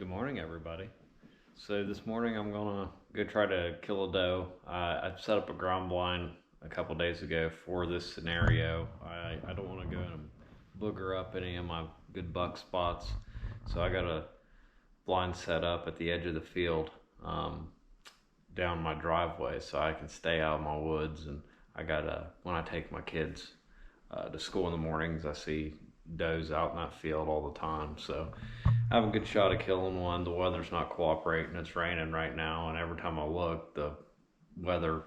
Good morning, everybody. So this morning I'm gonna go try to kill a doe. I set up a ground blind a couple days ago for this scenario. I don't want to go and booger up any of my good buck spots, so I got a blind set up at the edge of the field, down my driveway, so I can stay out of my woods. And I got when I take my kids to school in the mornings, I see does out in that field all the time. So I have a good shot of killing one. The weather's not cooperating. It's raining right now, and every time I look, the Weather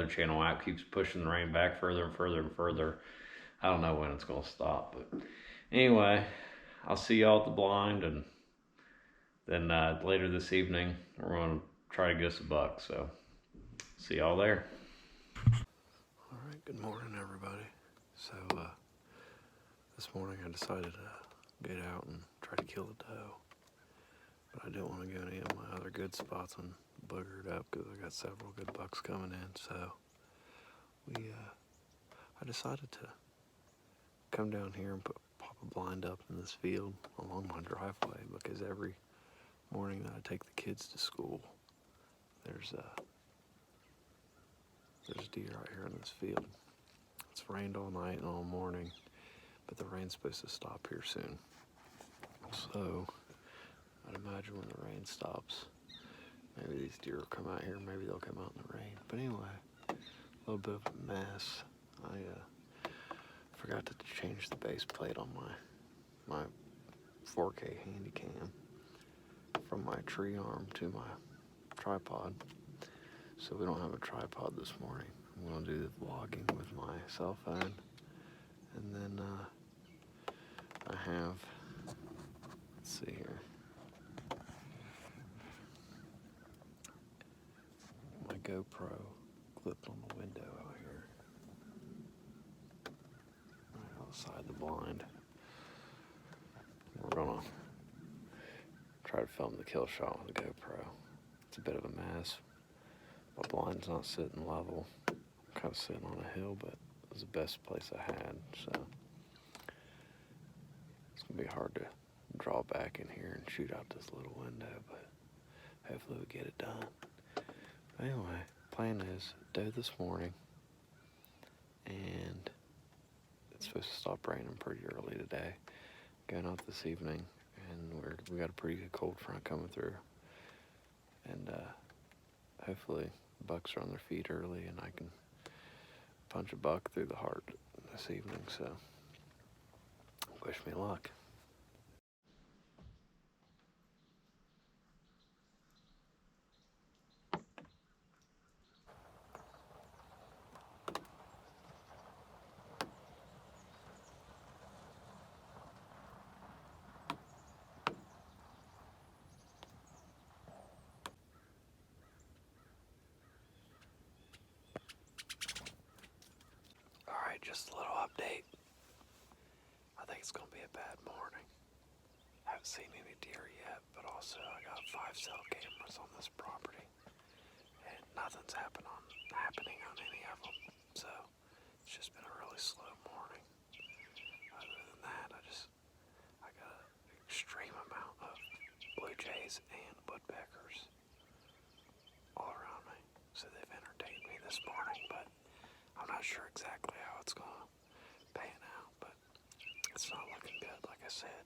Channel app keeps pushing the rain back further and further and further. I don't know when it's gonna stop, but anyway, I'll see y'all at the blind, and then later this evening we're gonna try to get us a buck. So see y'all there. All right, good morning, everybody. So this morning I decided to get out and try to kill a doe, but I didn't want to go to any of my other good spots and booger it up because I got several good bucks coming in. So I decided to come down here and pop a blind up in this field along my driveway, because every morning that I take the kids to school, there's deer out here in this field. It's rained all night and all morning, but the rain's supposed to stop here soon. So I'd imagine when the rain stops, maybe these deer will come out here, maybe they'll come out in the rain. But anyway, a little bit of a mess. I forgot to change the base plate on my 4K Handycam from my tree arm to my tripod. So we don't have a tripod this morning. I'm gonna do the vlogging with my cell phone, and then I have, let's see here, my GoPro clipped on the window out here, right outside the blind. We're gonna try to film the kill shot with the GoPro. It's a bit of a mess. My blind's not sitting level. I'm kind of sitting on a hill, but it was the best place I had, so it's gonna be hard to draw back in here and shoot out this little window, but hopefully we get it done. But anyway, plan is doe this morning, and it's supposed to stop raining pretty early today. Going out this evening, and we got a pretty good cold front coming through, and hopefully the bucks are on their feet early and I can punch a buck through the heart this evening. So wish me luck. Alright, just a little update. I think it's gonna be a bad morning. I haven't seen any deer yet, but also I got 5 cell cameras on this property, and nothing's happening on any of them. So it's just been a really slow morning. Other than that, I got an extreme amount of blue jays and woodpeckers all around me. So they've entertained me this morning, but I'm not sure exactly how it's gonna pan out, but it's not looking good. Like I said,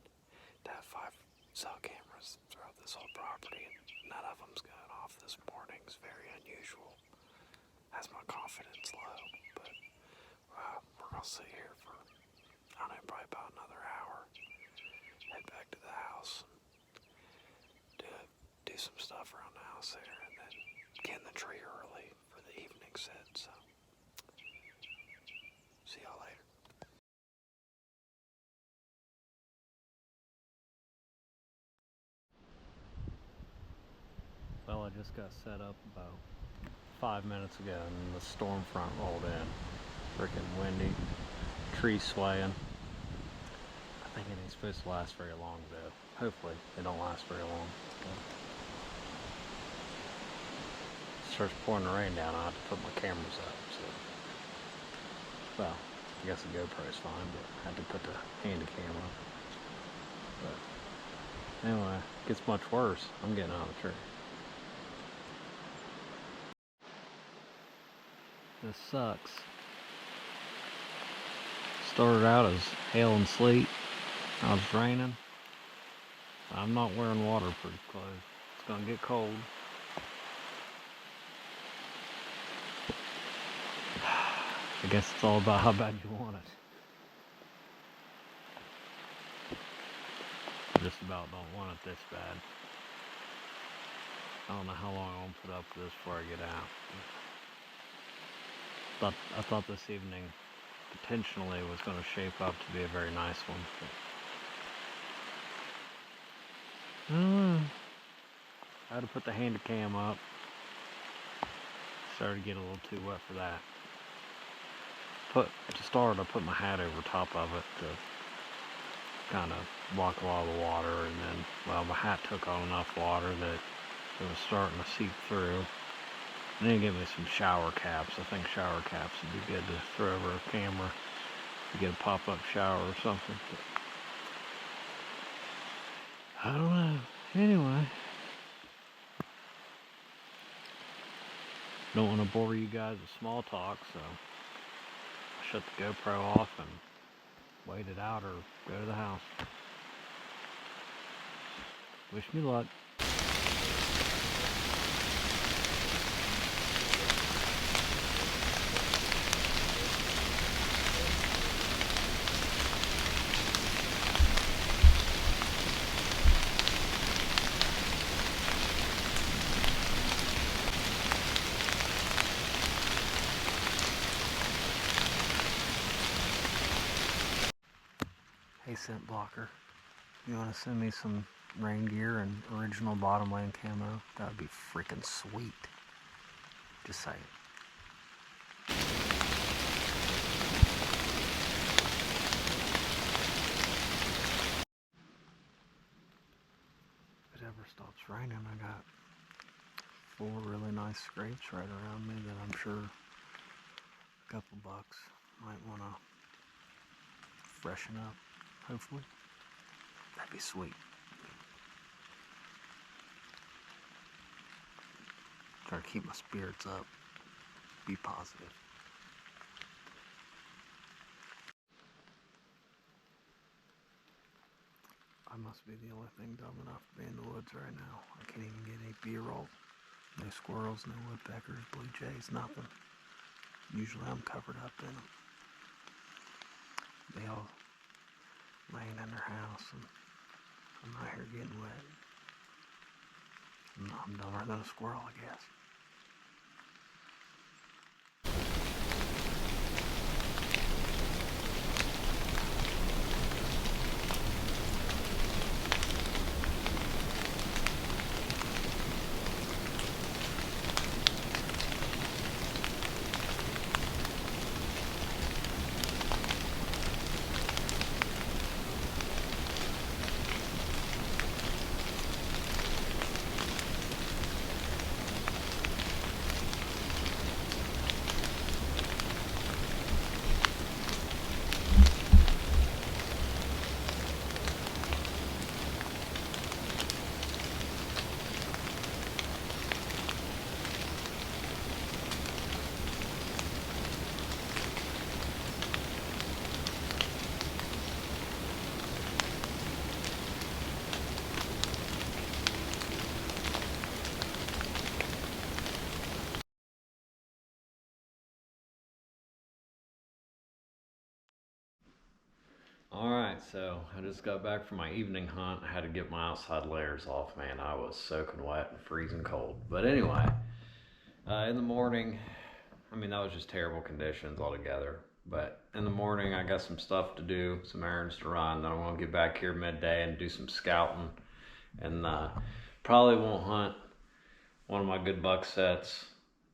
to have 5 cell cameras throughout this whole property and none of them's going off this morning is very unusual. Has my confidence low, but we're gonna sit here for, I don't know, probably about another hour. Head back to the house and do some stuff around the house there, and then get in the tree early for the evening set. So see y'all later. Well, I just got set up about 5 minutes ago, and the storm front rolled in. Freaking windy, trees swaying. I think it ain't supposed to last very long, though. Hopefully it don't last very long. It starts pouring the rain down, I'll have to put my cameras up. So, well, I guess the GoPro is fine, but I had to put the Handycam up. But Anyway, it gets much worse. I'm getting out of the tree. This sucks. Started out as hail and sleet. Now it's raining. I'm not wearing waterproof clothes. It's gonna get cold. I guess it's all about how bad you want it. I just about don't want it this bad. I don't know how long I'll put up with this before I get out. I thought this evening potentially was going to shape up to be a very nice one. But I don't know. I had to put the handy cam up. Started to get a little too wet for that. To start, I put my hat over top of it to kind of block a lot of the water, and then, well, my hat took on enough water that it was starting to seep through. And then give me some shower caps. I think shower caps would be good to throw over a camera to get a pop-up shower or something. But I don't know. Anyway, don't want to bore you guys with small talk, so I shut the GoPro off and wait it out or go to the house. Wish me luck. Hey, Scent Blocker, you want to send me some rain gear and original Bottomland camo? That would be freaking sweet. Just saying. If it ever stops raining, I got 4 really nice scrapes right around me that I'm sure a couple bucks might want to freshen up, hopefully. That'd be sweet. Try to keep my spirits up. Be positive. I must be the only thing dumb enough to be in the woods right now. I can't even get any B-roll. No squirrels, no woodpeckers, blue jays, nothing. Usually I'm covered up in them. They all laying in their house, and I'm out here getting wet. I'm dumber than a squirrel, I guess. Alright, so I just got back from my evening hunt. I had to get my outside layers off, man. I was soaking wet and freezing cold. But anyway, in the morning, I mean, that was just terrible conditions altogether. But in the morning, I got some stuff to do, some errands to run. Then I'm going to get back here midday and do some scouting. And probably won't hunt one of my good buck sets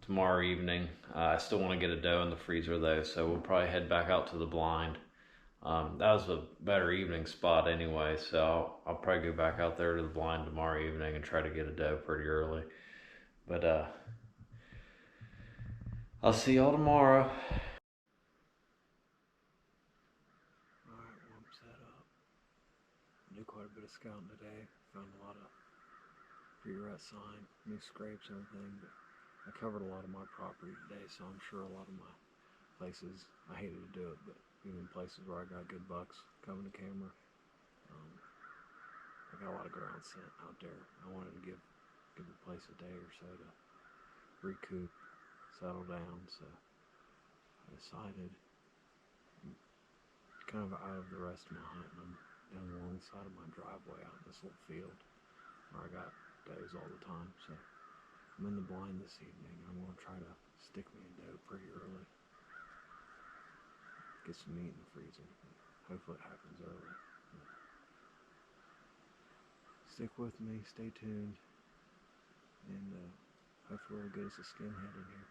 tomorrow evening. I still want to get a doe in the freezer though, so we'll probably head back out to the blind. That was a better evening spot anyway, so I'll probably go back out there to the blind tomorrow evening and try to get a doe pretty early. But I'll see y'all tomorrow. Alright, warm set up. Do quite a bit of scouting today. Found a lot of pre-rut sign, new scrapes and everything, but I covered a lot of my property today, so I'm sure a lot of my places, I hated to do it, but even places where I got good bucks coming to camera, I got a lot of ground scent out there. I wanted to give the place a day or so to recoup, settle down, so I decided kind of out of the rest of my hunt. I'm down along the side of my driveway out in this little field where I got does all the time, so I'm in the blind this evening. I'm going to try to stick me a doe pretty early. Get some meat in the freezer. Hopefully it happens early. Stick with me, stay tuned, and hopefully we'll get us a skinhead in here.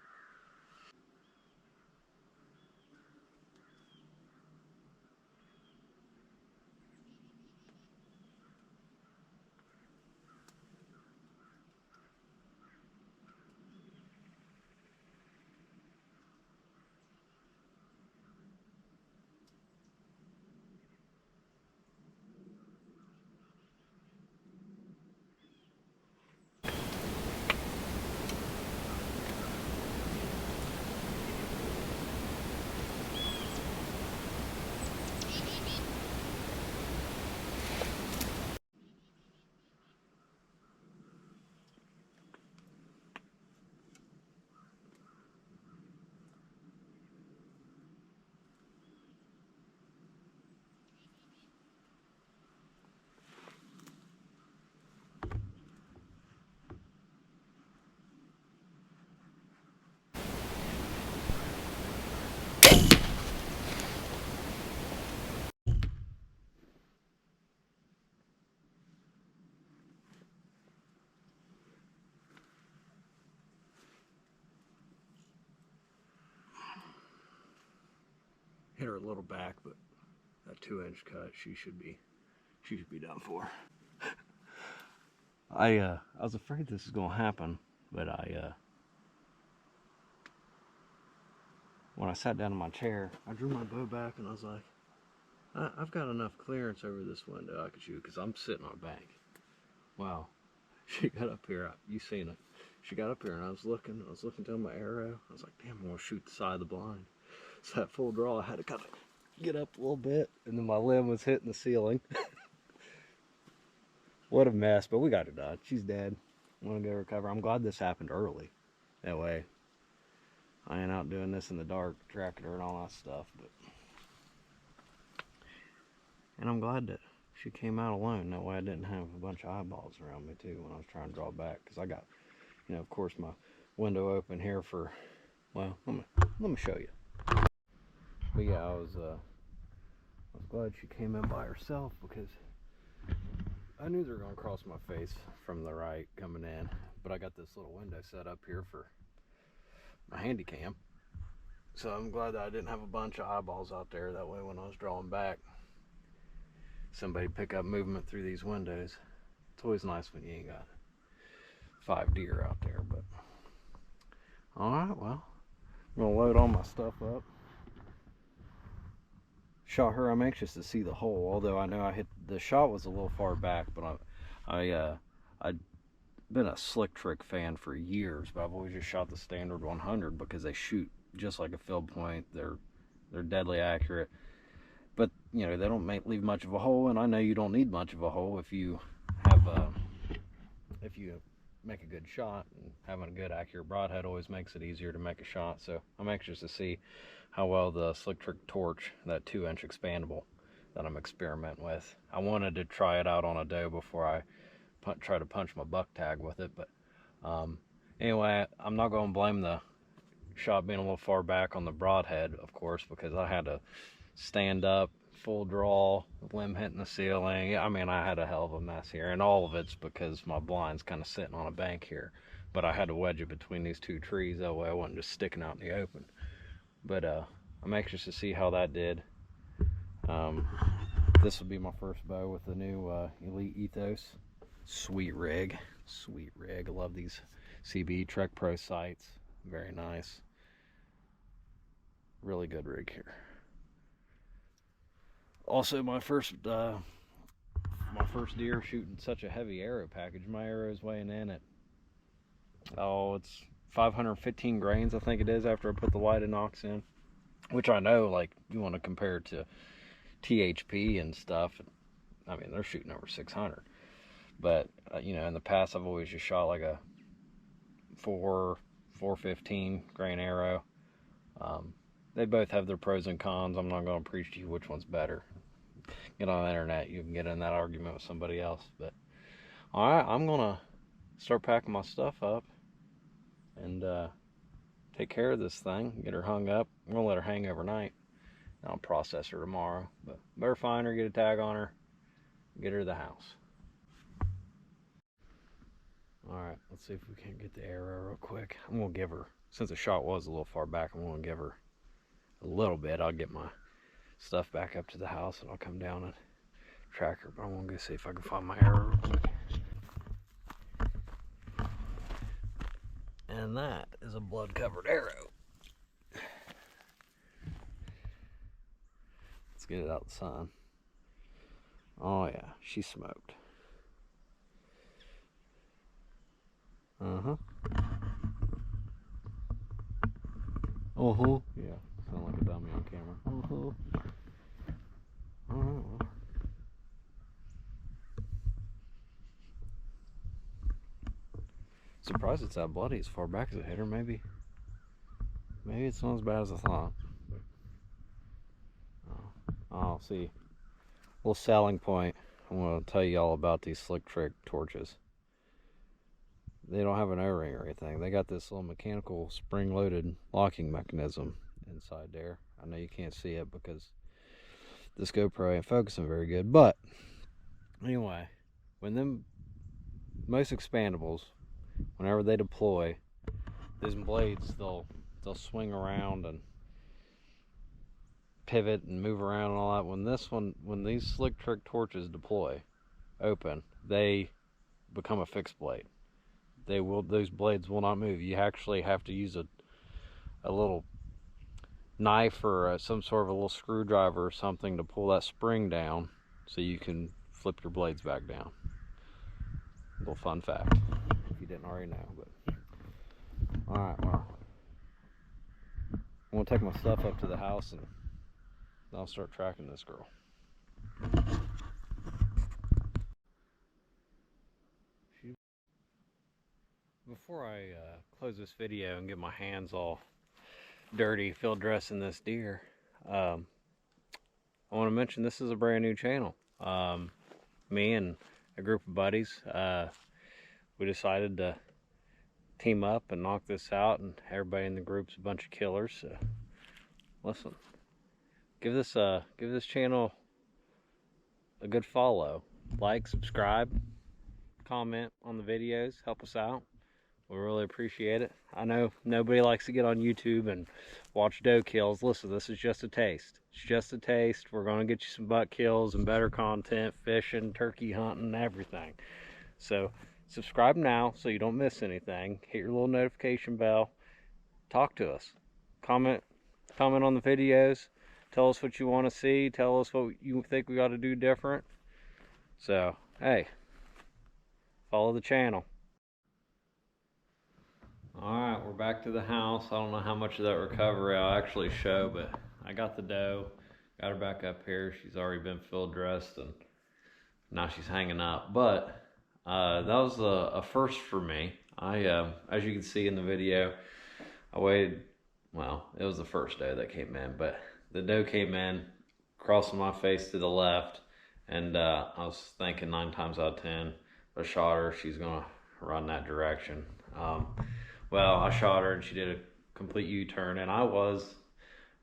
Hit her a little back, but that 2-inch cut, she should be done for. I was afraid this was gonna happen, but when I sat down in my chair, I drew my bow back and I was like, I've got enough clearance over this window I could shoot because I'm sitting on a bank. Wow, she got up here. You seen it? She got up here and I was looking down my arrow. I was like, damn, I'm gonna shoot the side of the blind. So that full draw, I had to kind of get up a little bit, and then my limb was hitting the ceiling. What a mess, but we got her done. She's dead. I'm gonna go recover. I'm glad this happened early. That way, I ain't out doing this in the dark, tracking her and all that stuff. And I'm glad that she came out alone. That way I didn't have a bunch of eyeballs around me too when I was trying to draw back. Because I got, of course, my window open here for, well, let me show you. But yeah, I was glad she came in by herself because I knew they were going to cross my face from the right coming in. But I got this little window set up here for my handy cam. So I'm glad that I didn't have a bunch of eyeballs out there. That way when I was drawing back, somebody pick up movement through these windows. It's always nice when you ain't got 5 deer out there. But alright, well, I'm going to load all my stuff up. Shot her. I'm anxious to see the hole, although I know I hit the shot was a little far back, but I'd been a Slick Trick fan for years, but I've always just shot the standard 100 because they shoot just like a field point. They're deadly accurate, but they don't leave much of a hole, and I know you don't need much of a hole if you have if you make a good shot, and having a good accurate broadhead always makes it easier to make a shot. So I'm anxious to see how well the Slick Trick torch, that 2-inch expandable that I'm experimenting with. I wanted to try it out on a doe before I try to punch my buck tag with it, but anyway, I'm not going to blame the shot being a little far back on the broadhead, of course, because I had to stand up, full draw, limb hitting the ceiling. I mean, I had a hell of a mess here, and all of it's because my blind's kind of sitting on a bank here, but I had to wedge it between these 2 trees, that way I wasn't just sticking out in the open. But I'm anxious to see how that did. This will be my first bow with the new Elite Ethos. Sweet rig. I love these CB Trek Pro sights. Very nice. Really good rig here. Also, my first my first deer shooting such a heavy arrow package. My arrow is weighing in at, oh, it's 515 grains, I think it is, after I put the White Inox in. Which I know, like, you want to compare it to THP and stuff. I mean, they're shooting over 600. But, you know, in the past, I've always just shot like a 415 grain arrow. They both have their pros and cons. I'm not going to preach to you which one's better. Get on the internet, you can get in that argument with somebody else. But, all right, I'm going to start packing my stuff up and take care of this thing, get her hung up. I'm going to let her hang overnight. I'll process her tomorrow. But better find her, get a tag on her, get her to the house. Alright, let's see if we can get the arrow real quick. I'm going to give her, since the shot was a little far back, I'm going to give her a little bit. I'll get my stuff back up to the house and I'll come down and track her. But I'm going to go see if I can find my arrow real quick. And that is a blood-covered arrow. Let's get it out of the sun. Oh yeah, she smoked. Uh-huh. Uh-huh. Yeah, sound like a dummy on camera. Uh-huh. Uh-huh. Surprised it's that bloody as far back as it hit her. Maybe it's not as bad as I thought. Oh, see. Little selling point. I'm going to tell you all about these Slick Trick torches. They don't have an O-ring or anything. They got this little mechanical spring-loaded locking mechanism inside there. I know you can't see it because this GoPro ain't focusing very good. But anyway, when them most expandables, whenever they deploy, these blades they'll swing around and pivot and move around and all that. When these Slick Trick torches deploy, open, they become a fixed blade. Those blades will not move. You actually have to use a little knife or some sort of a little screwdriver or something to pull that spring down so you can flip your blades back down. Little fun fact, if you didn't already know. But all right, well, I'm gonna take my stuff up to the house and I'll start tracking this girl. Before I close this video and get my hands all dirty field dressing this deer, I want to mention this is a brand new channel. Me and a group of buddies, we decided to team up and knock this out, and everybody in the group's a bunch of killers. So listen, give this channel a good follow, like, subscribe, comment on the videos, help us out. We really appreciate it. I know nobody likes to get on YouTube and watch doe kills. Listen, this is just a taste. It's just a taste. We're going to get you some buck kills and better content, fishing, turkey hunting, everything. So subscribe now so you don't miss anything. Hit your little notification bell. Talk to us. Comment on the videos. Tell us what you want to see. Tell us what you think we got to do different. So, hey, follow the channel. Alright, we're back to the house. I don't know how much of that recovery I'll actually show, but I got the doe, got her back up here. She's already been field dressed and now she's hanging up. But that was a first for me. As you can see in the video, I waited, well, it was the first doe that came in, but the doe came in, crossing my face to the left, and I was thinking 9 times out of 10, I shot her, she's gonna run that direction. Well, I shot her and she did a complete U-turn, and I was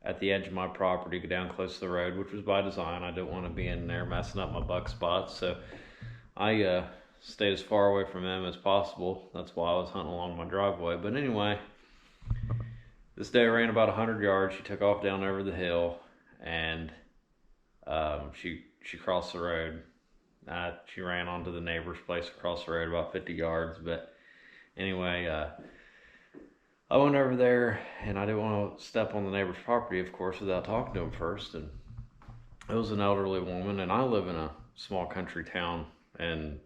at the edge of my property, go down close to the road, which was by design. I didn't want to be in there messing up my buck spots, so I stayed as far away from them as possible. That's why I was hunting along my driveway. But anyway, this day ran about 100 yards. She took off down over the hill, and she crossed the road. She ran onto the neighbor's place across the road about 50 yards, but anyway, I went over there, and I didn't want to step on the neighbor's property, of course, without talking to him first. And it was an elderly woman, and I live in a small country town in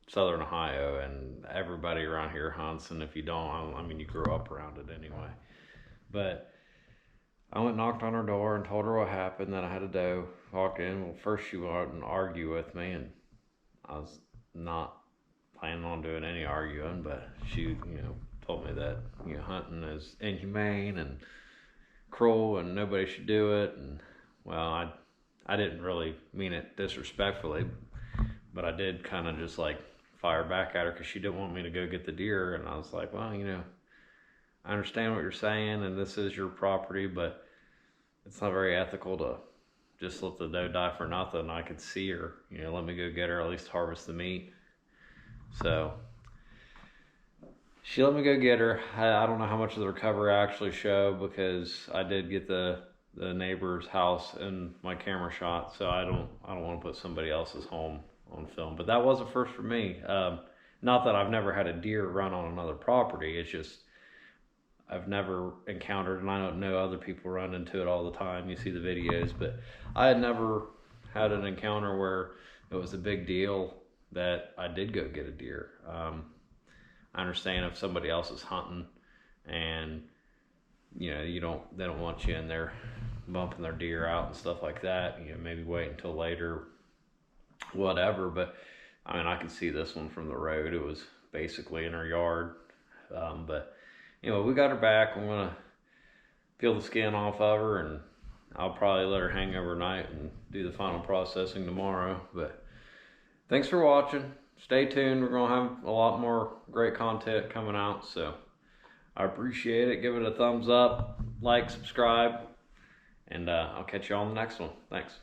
southern Ohio, and everybody around here hunts. And if you don't, I mean, you grew up around it anyway. But I went and knocked on her door and told her what happened, that I had a doe. Walked in. Well, first she wanted to argue with me, and I was not planning on doing any arguing, but she, told me that, hunting is inhumane and cruel and nobody should do it. And well, I didn't really mean it disrespectfully, but I did kind of just like fire back at her because she didn't want me to go get the deer. And I was like, well, I understand what you're saying, and this is your property, but it's not very ethical to just let the doe die for nothing. I could see her, let me go get her, at least harvest the meat. So she let me go get her. I don't know how much of the recovery I actually show, because I did get the neighbor's house in my camera shot, so I don't want to put somebody else's home on film. But that was a first for me. Not that I've never had a deer run on another property. It's just I've never encountered, and I don't know, other people run into it all the time. You see the videos, but I had never had an encounter where it was a big deal that I did go get a deer. I understand if somebody else is hunting and they don't want you in there bumping their deer out and stuff like that. Maybe wait until later, whatever. But I mean, I could see this one from the road. It was basically in her yard. But we got her back. I'm gonna peel the skin off of her, and I'll probably let her hang overnight and do the final processing tomorrow. But thanks for watching. Stay tuned. We're gonna have a lot more great content coming out, so I appreciate it. Give it a thumbs up, like, subscribe, and I'll catch you on the next one. Thanks.